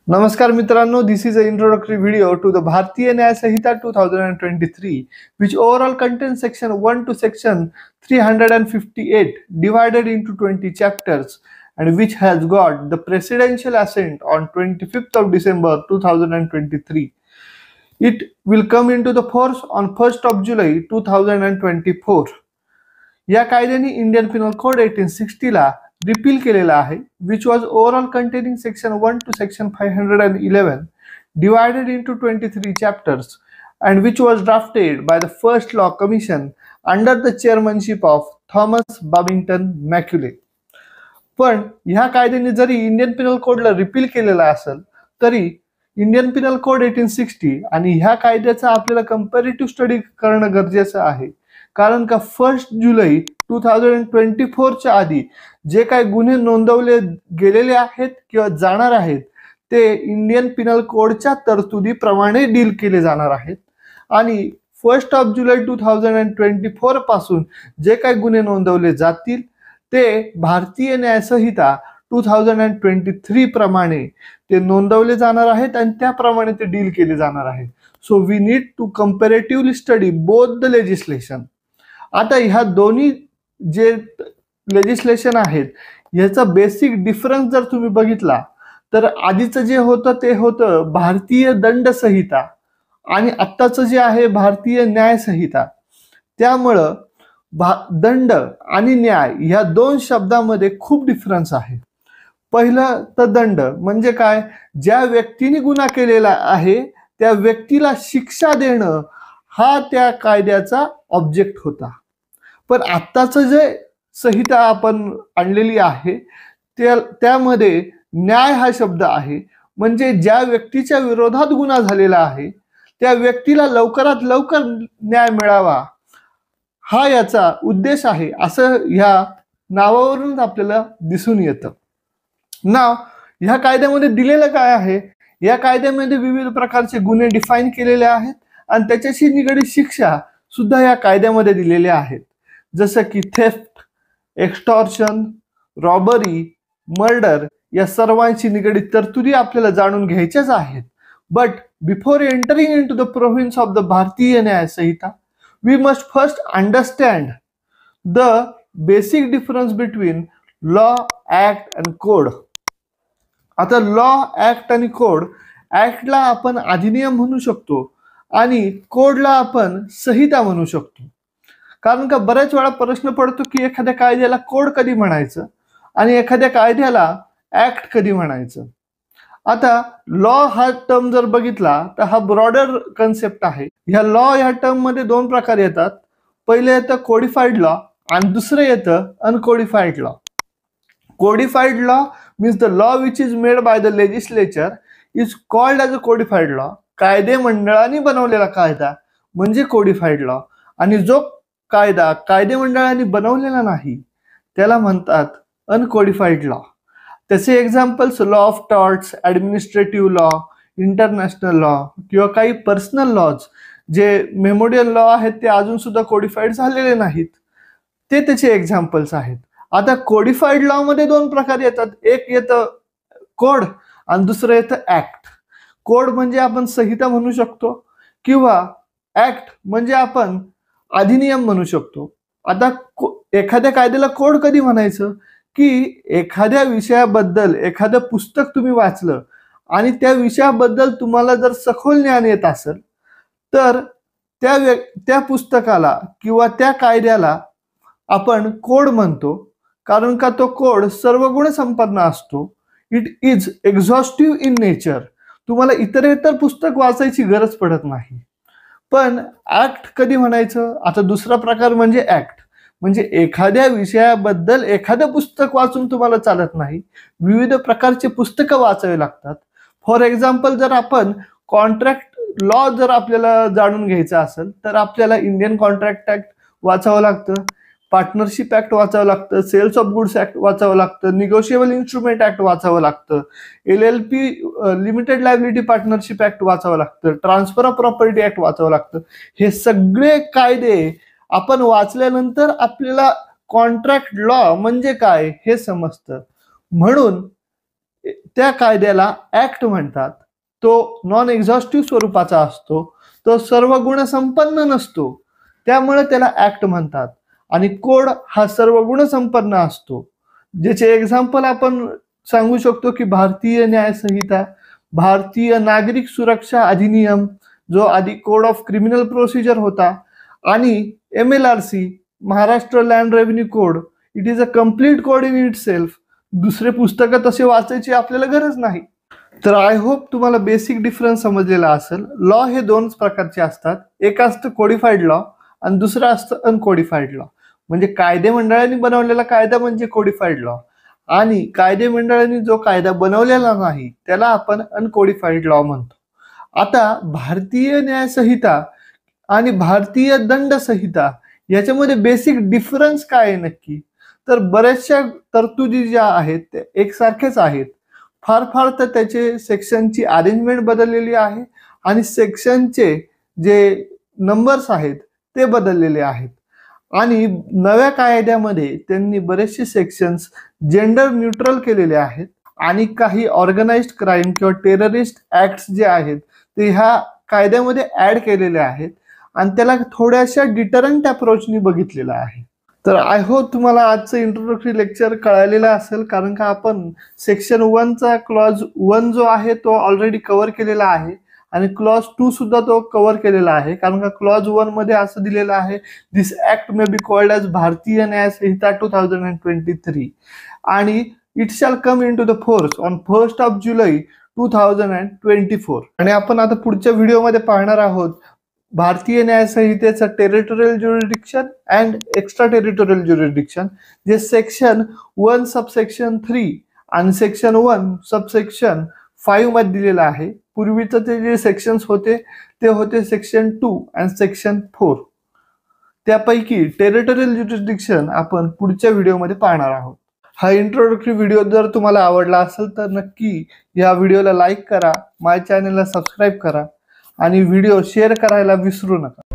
नमस्कार मित्रांनो, this is an introductory video to the Bharatiya Nyaya Samhita 2023, which overall contains section 1 to section 358 divided into 20 chapters and which has got the presidential assent on 25th of December 2023. It will come into the force on 1st of July 2024. या कायद्याने Indian Pinal code 1860 ला repeal केलेला आहे, which was overall containing section 1 to section 511 divided into 23 chapters and which was drafted by the first law commission under the chairmanship of Thomas Babington Macaulay. पण ह्या कायद्याने जरी Indian Pinal कोडला रिपील केलेला असेल तरी इंडियन पिनल कोड 1860 आणि ह्या कायद्याचा आपल्याला कंपॅरेटिव्ह स्टडी करणं गरजेचं आहे, कारण का 1 जुलै 2024 च्या आधी जे काही गुन्हे नोंदवले गेलेले आहेत किंवा जाणार आहेत ते इंडियन पिनल कोडच्या तरतुदीप्रमाणे डील केले जाणार आहेत आणि 1 ऑफ जुलै 2024 पासून जे काही गुन्हे नोंदवले जातील ते भारतीय न्याय संहिता 2023 प्रमाणे ते नोंदवले जाणार आहेत आणि त्याप्रमाणे ते डील केले जाणार आहे. So we need to comparatively study both the legislation. आता ह्या दोन्ही जे लेजिस्लेशन आहेत याचा बेसिक डिफरन्स जर तुम्ही बघितला तर आधीचं जे होतं ते होतं भारतीय दंड संहिता आणि आत्ताचं जे आहे भारतीय न्याय संहिता. त्यामुळं दंड आणि न्याय ह्या दोन शब्दामध्ये खूप डिफरन्स आहे. पहिलं तर दंड म्हणजे काय, ज्या व्यक्तीने गुन्हा केलेला आहे त्या व्यक्तीला शिक्षा देणं हा त्या कायद्याचा ऑब्जेक्ट होता. पण आत्ताचं जे संहिता आपण आणलेली आहे त्यामध्ये न्याय हा शब्द आहे, म्हणजे ज्या व्यक्तीच्या विरोधात गुन्हा झालेला आहे त्या व्यक्तीला लवकरात लवकर न्याय मिळावा हा याचा उद्देश आहे, असं ह्या नावावरून आपल्याला दिसून येतं. नाव ह्या कायद्यामध्ये दिलेलं काय आहे, या कायद्यामध्ये विविध प्रकारचे गुन्हे डिफाईन केलेले आहेत आणि त्याच्याशी निगडीत शिक्षा सुद्धा या कायद्यामध्ये दिलेल्या आहेत, जसं की थेफ्ट, एक्स्टॉर्शन, रॉबरी, मर्डर या सर्वांशी निगडीत तरतुदी आपल्याला जाणून घ्यायच्याच आहेत. But before entering into the province of the भारतीय न्याय संहिता we must first understand the basic difference between law, act and code. आता लॉ, ऍक्ट आणि कोड, ऍक्टला आपण अधिनियम म्हणू शकतो आणि कोडला आपण संहिता म्हणू शकतो. कारण का बऱ्याच वेळा प्रश्न पडतो की एखाद्या कायद्याला कोड कधी म्हणायचं आणि एखाद्या कायद्याला ऍक्ट कधी म्हणायचं. आता लॉ हा टर्म जर बघितला तर हा ब्रॉडर कन्सेप्ट आहे. ह्या लॉ ह्या टर्म मध्ये दोन प्रकार येतात. पहिले येतं कोडिफाईड लॉ आणि दुसरं येतं uncodified law. Codified law means the law which is made by the legislature is called as a codified law. कायदे मंडळाने बनवलेला कायदा म्हणजे कोडिफाईड लॉ आणि जो कायदा कायदे मंडळाने बनवलेला नाही त्याला म्हणतात अनकोडिफाईड लॉ. त्याचे examples law of torts, administrative law, international law किंवा काही पर्सनल लॉज जे मेमोरियल लॉ आहेत ते अजून सुद्धा कोडिफाईड झालेले नाहीत, ते त्याचे एक्झाम्पल्स आहेत. आता कोडिफाईड लॉ मध्ये दोन प्रकार येतात. एक येतं कोड आणि दुसरं येतं ऍक्ट. कोड म्हणजे आपण संहिता म्हणू शकतो किंवा ऍक्ट म्हणजे आपण अधिनियम म्हणू शकतो. आता एखाद्या कायद्याला कोड कधी म्हणायचं की एखाद्या विषयाबद्दल एखादं पुस्तक तुम्ही वाचलं आणि त्या विषयाबद्दल तुम्हाला जर सखोल ज्ञान येत असेल तर त्या पुस्तकाला किंवा त्या कायद्याला आपण कोड म्हणतो, कारण का तो कोड सर्व गुण संपन्न असतो. It is exhaustive in nature. तुम्हाला इतर पुस्तक वाचायची गरज पडत नाही. पण ऍक्ट कधी म्हणायचं, आता दुसरा प्रकार म्हणजे ऍक्ट, म्हणजे एखाद्या विषयाबद्दल एखादं पुस्तक वाचून तुम्हाला चालत नाही, विविध प्रकारचे पुस्तकं वाचावे लागतात. फॉर एक्झाम्पल जर आपण कॉन्ट्रॅक्ट लॉ जर आपल्याला जाणून घ्यायचा असेल तर आपल्याला इंडियन कॉन्ट्रॅक्ट ऍक्ट वाचावं लागतं, पार्टनरशिप ऍक्ट वाचावं लागतं, सेल्स ऑफ गुड्स ऍक्ट वाचावं लागतं, निगोशिएबल इन्स्ट्रुमेंट ऍक्ट वाचावं लागतं, LLP limited liability partnership act वाचावं लागतं, ट्रान्सफर ऑफ प्रॉपर्टी ऍक्ट वाचावं लागतं. हे सगळे कायदे आपण वाचल्यानंतर आपल्याला कॉन्ट्रॅक्ट लॉ म्हणजे काय हे समजतं. म्हणून त्या कायद्याला ऍक्ट म्हणतात. तो नॉन एक्झॉस्टिव्ह स्वरूपाचा असतो, तो सर्व गुण संपन्न नसतो, त्यामुळे त्याला ऍक्ट म्हणतात. आणि कोड हा सर्व गुण संपन्न असतो. ज्याचे एक्झाम्पल आपण सांगू शकतो की भारतीय न्याय संहिता, भारतीय नागरिक सुरक्षा अधिनियम जो आधी कोड ऑफ क्रिमिनल प्रोसिजर होता, आणि MLRC Maharashtra land revenue code. It is a complete code in it self. दुसरे पुस्तकं तसे वाचायची आपल्याला गरज नाही. तर आय होप तुम्हाला बेसिक डिफरन्स समजलेला असेल. लॉ हे दोन प्रकारचे असतात, एक असतं कोडिफाईड लॉ आणि दुसरं असतं अनकोडिफाईड लॉ. म्हणजे कायदे मंडळाने बनवलेला कायदा म्हणजे कोडिफाईड लॉ, आणि कायदे मंडळाने जो कायदा बनवलेला नाही त्याला आपण अनकोडिफाईड लॉ म्हणतो. आता भारतीय न्याय संहिता आणि भारतीय दंड संहिता याच्यामध्ये बेसिक डिफरन्स काय आहे नक्की, तर बऱ्याचशा तरतुदी ज्या आहेत ते एकसारखेच आहेत. फार फार तर त्याचे सेक्शनची अरेंजमेंट बदललेली आहे आणि सेक्शनचे जे नंबर्स आहेत ते बदललेले आहेत. आणि नव्या कायद्यामध्ये त्यांनी बरेचसे सेक्शन्स जेंडर न्यूट्रल केलेले आहेत, आणि काही ऑर्गनाइज्ड क्राईम किंवा टेररिस्ट ऍक्ट्स जे आहेत ते ह्या कायद्यामध्ये ऍड केलेले आहेत, आणि त्याला थोड्याशा डिटरंट अप्रोचनी बघितलेला आहे. तर आय होप तुम्हाला आजचं इंट्रोडक्टरी लेक्चर कळालेलं असेल, कारण का आपण सेक्शन 1चा क्लॉज 1 जो आहे तो ऑलरेडी कव्हर केलेला आहे, आणि क्लॉज 2 सुद्धा तो कव्हर केलेला आहे. कारण का क्लॉज 1 मध्ये असं दिलेलं आहे, this act may be called as Bharatiya Nyaya Sanhita 2023, आणि it shall come into the force on 1 July 2024. आणि आपण आता पुढच्या व्हिडिओमध्ये पाहणार आहोत भारतीय न्याय संहितेचं territorial jurisdiction and extra territorial jurisdiction, जे सेक्शन 1 सबसेक्शन 3 आणि सेक्शन 1 सबसेक्शन 5 मध्ये दिलेलं आहे. पूर्वीचं ते जे सेक्शन्स होते ते होते सेक्शन 2 आणि सेक्शन 4. त्यापैकी टेरिटोरियल ज्युरिडिक्शन आपण पुढच्या व्हिडिओमध्ये पाहणार आहोत. हा इंट्रोडक्टरी व्हिडिओ जर तुम्हाला आवडला असेल तर नक्की या व्हिडिओला लाईक करा, माझ्या चॅनलला सबस्क्राईब करा, आणि व्हिडिओ शेअर करायला विसरू नका.